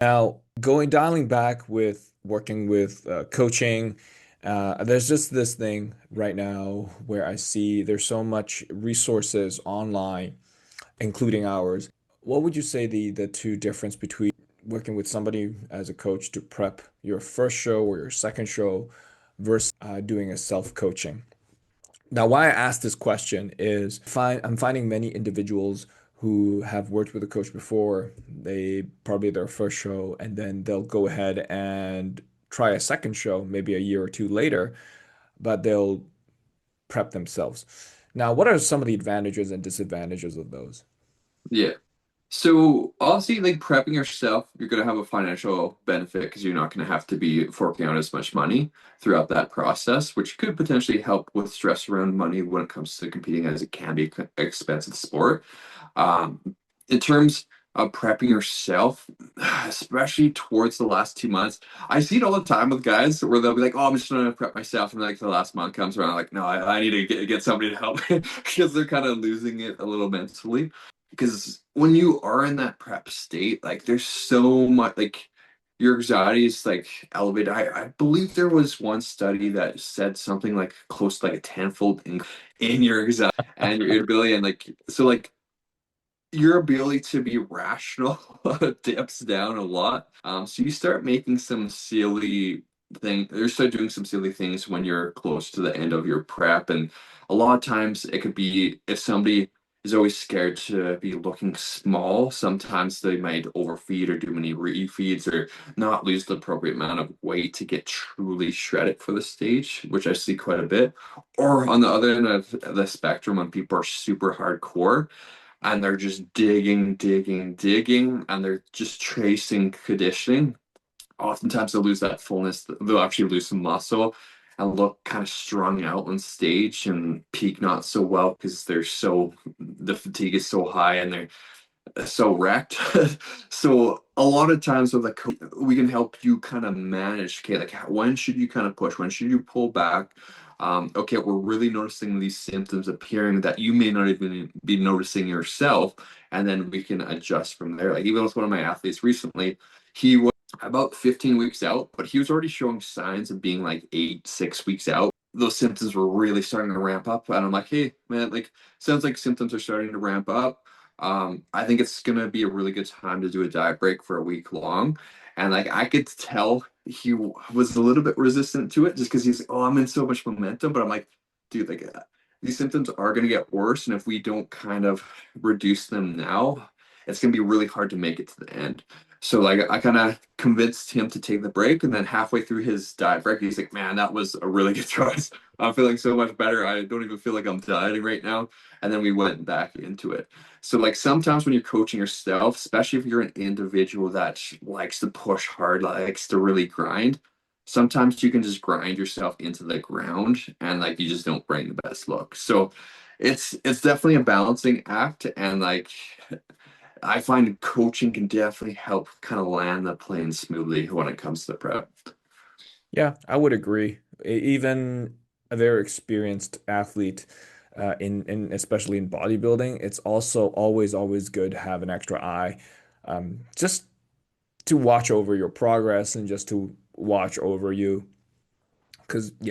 Now, dialing back with working with coaching, there's just this thing right now where I see there's so much resources online, including ours. What would you say the two difference between working with somebody as a coach to prep your first show or your second show versus doing a self-coaching? Now, why I ask this question is I'm finding many individuals who have worked with a coach before, they probably their first show, and then they'll go ahead and try a second show, maybe a year or two later, but they'll prep themselves. Now, what are some of the advantages and disadvantages of those? Yeah. So obviously, like prepping yourself, you're gonna have a financial benefit because you're not gonna have to be forking out as much money throughout that process, which could potentially help with stress around money when it comes to competing, as it can be an expensive sport. In terms of prepping yourself, especially towards the last 2 months, I see it all the time with guys where they'll be like, "Oh, I'm just gonna prep myself," and like the last month comes around, like, "No, I need to get somebody to help me," because they're kind of losing it a little mentally. Because when you are in that prep state, like there's so much like your anxiety is like elevated. I believe there was one study that said something like close to like a tenfold in your anxiety and your ability and like so like your ability to be rational dips down a lot. So you start making some silly you start doing some silly things when you're close to the end of your prep. And a lot of times it could be if somebody is always scared to be looking small, sometimes they might overfeed or do many refeeds or not lose the appropriate amount of weight to get truly shredded for the stage, which I see quite a bit. Or on the other end of the spectrum, when people are super hardcore and they're just digging, and they're just chasing conditioning. Oftentimes they'll lose that fullness. They'll actually lose some muscle and look kind of strung out on stage and peak not so well because the fatigue is so high and they're so wrecked. So a lot of times with we can help you kind of manage, okay, like when should you kind of push? When should you pull back? Okay, we're really noticing these symptoms appearing that you may not even be noticing yourself, and then we can adjust from there. Like even with one of my athletes recently, he was about 15 weeks out, but he was already showing signs of being like 6 weeks out. Those symptoms were really starting to ramp up, and I'm like, hey, man, like sounds like symptoms are starting to ramp up. I think it's gonna be a really good time to do a diet break for a week long. And like I could tell he was a little bit resistant to it just because he's like, oh, I'm in so much momentum. But I'm like, dude, like these symptoms are gonna get worse. And if we don't kind of reduce them now, it's gonna be really hard to make it to the end. So like I kind of convinced him to take the break, and then halfway through his diet break, he's like, "Man, that was a really good choice. I'm feeling so much better. I don't even feel like I'm dieting right now." And then we went back into it. So like sometimes when you're coaching yourself, especially if you're an individual that likes to push hard, likes to really grind, sometimes you can just grind yourself into the ground and like you just don't bring the best look. So it's definitely a balancing act and like I find coaching can definitely help kind of land the plane smoothly when it comes to the prep. Yeah, I would agree. Even a very experienced athlete, in especially in bodybuilding, it's also always good to have an extra eye, just to watch over your progress and just to watch over you. Because yeah,